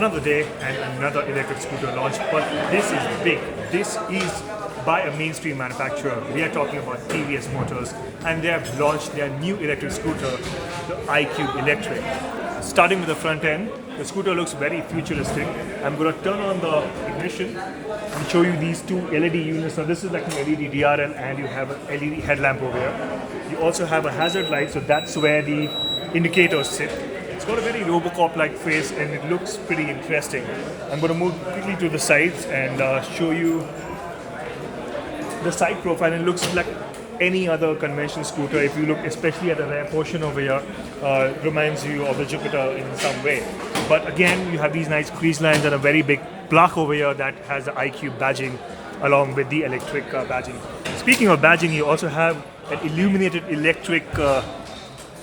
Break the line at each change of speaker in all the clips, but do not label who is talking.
another day and another electric scooter launch, but this is big. This is by a mainstream manufacturer. We are talking about TVS Motors, and they have launched their new electric scooter, the iQube Electric. Starting with the front end, the scooter looks very futuristic. I'm going to turn on the ignition and show you these two LED units. Now this is like an LED DRL, and you have an LED headlamp over here. You also have a hazard light, so that's where the indicators sit. It's got a very Robocop-like face, and it looks pretty interesting. I'm going to move quickly to the sides and show you the side profile. It looks like any other conventional scooter. If you look especially at the rear portion over here, reminds you of the Jupiter in some way. But again, you have these nice crease lines and a very big plaque over here that has the iQube badging along with the electric badging. Speaking of badging, you also have an illuminated electric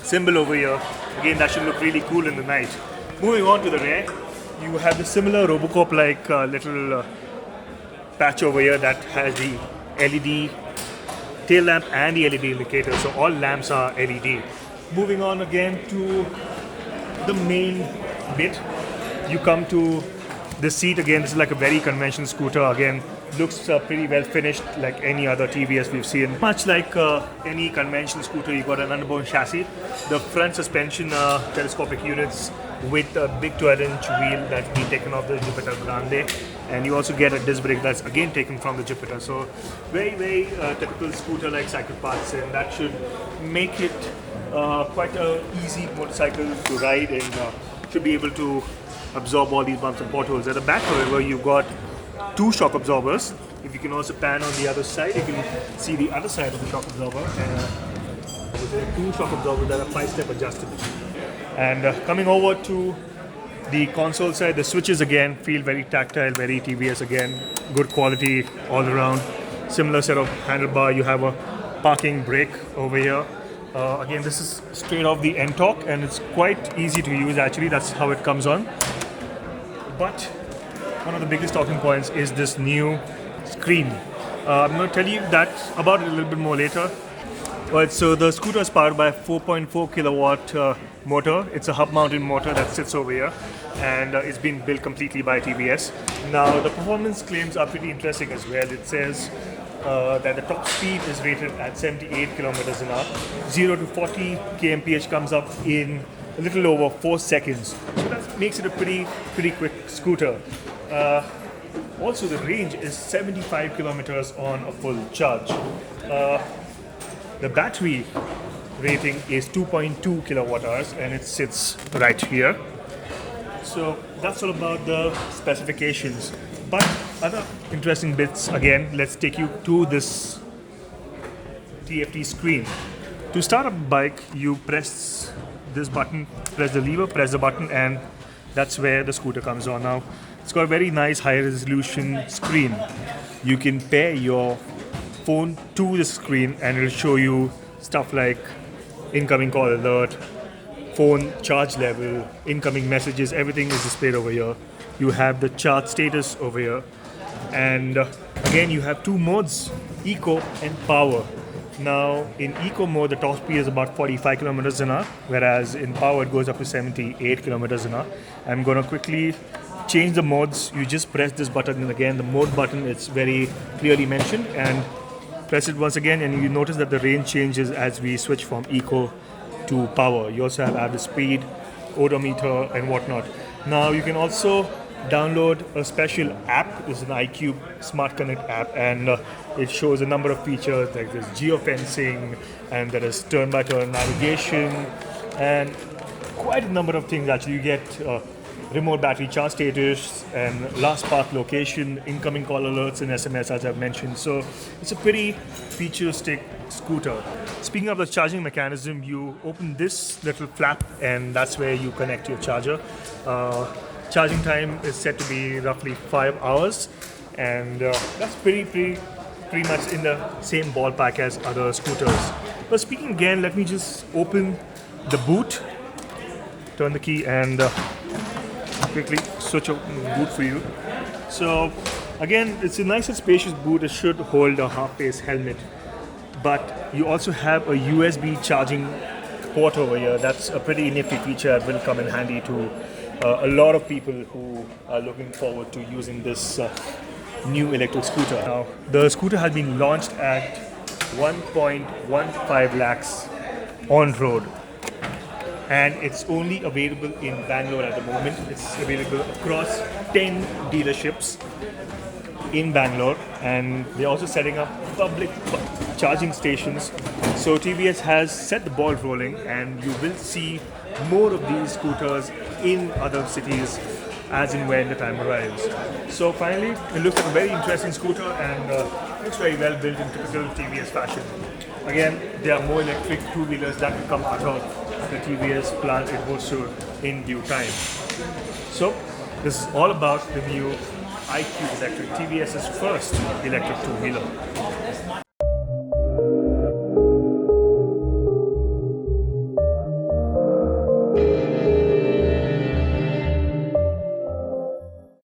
symbol over here. Again, that should look really cool in the night. Moving on to the rear, you have the similar Robocop-like little patch over here that has the LED tail lamp and the LED indicator, so all lamps are LED. Moving on again to the main bit, you come to the seat again. This is like a very conventional scooter. Again, looks pretty well finished like any other TVS we've seen. Much like any conventional scooter, you got an underbone chassis. The front suspension telescopic units with a big 12-inch wheel that's been taken off the Jupiter Grande, and you also get a disc brake that's again taken from the Jupiter. So very typical scooter-like cycle parts, and that should make it quite an easy motorcycle to ride, and should be able to absorb all these bumps and potholes. At the back, however, you've got two shock absorbers. If you can also pan on the other side, you can see the other side of the shock absorber. With two shock absorbers that are 5-step adjustable. And coming over to the console side, the switches again feel very tactile, very TVS again. Good quality all around. Similar set of handlebar. You have a parking brake over here. Again, this is straight off the N-Torque, and it's quite easy to use actually. That's how it comes on. But one of the biggest talking points is this new screen. I'm going to tell you about it a little bit more later. Right, so the scooter is powered by a 4.4 kilowatt motor. It's a hub-mounted motor that sits over here, and it's been built completely by TVS. Now, the performance claims are pretty interesting as well. It says that the top speed is rated at 78 kilometers an hour. 0 to 40 kmph comes up in a little over 4 seconds. So that makes it a pretty quick scooter. Also, the range is 75 kilometers on a full charge. The battery rating is 2.2 kilowatt hours, and it sits right here. So that's all about the specifications. But other interesting bits, again, let's take you to this Tft Screen. To start a bike, you press this button, press the lever, press the button, and that's where the scooter comes on. Now, it's got a very nice high resolution screen. You can pair your phone to the screen, and it'll show you stuff like incoming call alert, phone charge level, incoming messages. Everything is displayed over here. You have the charge status over here, and again you have two modes, eco and power. Now in eco mode, the top speed is about 45 kilometers an hour, whereas in power it goes up to 78 kilometers an hour. I'm going to quickly change the modes. You just press this button, and again the mode button, it's very clearly mentioned, and press it once again, and you notice that the range changes as we switch from eco to power. You also have average speed, odometer, and whatnot. Now you can also download a special app. It's an iQube Smart Connect app, and it shows a number of features like there's geofencing, and there is turn-by-turn navigation, and quite a number of things actually. You get remote battery charge status and last park location, incoming call alerts and SMS, as I've mentioned. So it's a pretty futuristic scooter. Speaking of the charging mechanism, you open this little flap, and that's where you connect your charger. Charging time is set to be roughly 5 hours, and that's pretty much in the same ballpark as other scooters. But speaking again, let me just open the boot, turn the key, and quickly switch open the boot for you. So again, it's a nice and spacious boot. It should hold a half-face helmet, but you also have a USB charging port over here. That's a pretty nifty feature that will come in handy to a lot of people who are looking forward to using this new electric scooter. Now, the scooter has been launched at 1.15 lakhs on road, and it's only available in Bangalore at the moment. It's available across 10 dealerships in Bangalore, and they're also setting up public charging stations. So TVS has set the ball rolling, and you will see more of these scooters in other cities as and when the time arrives. So finally, it looks like a very interesting scooter, and looks very well built in typical TVS fashion. Again, there are more electric two-wheelers that will come out of the TVS plant in Hosur in due time. So this is all about the new iQube electric, TVS's first electric two-wheeler.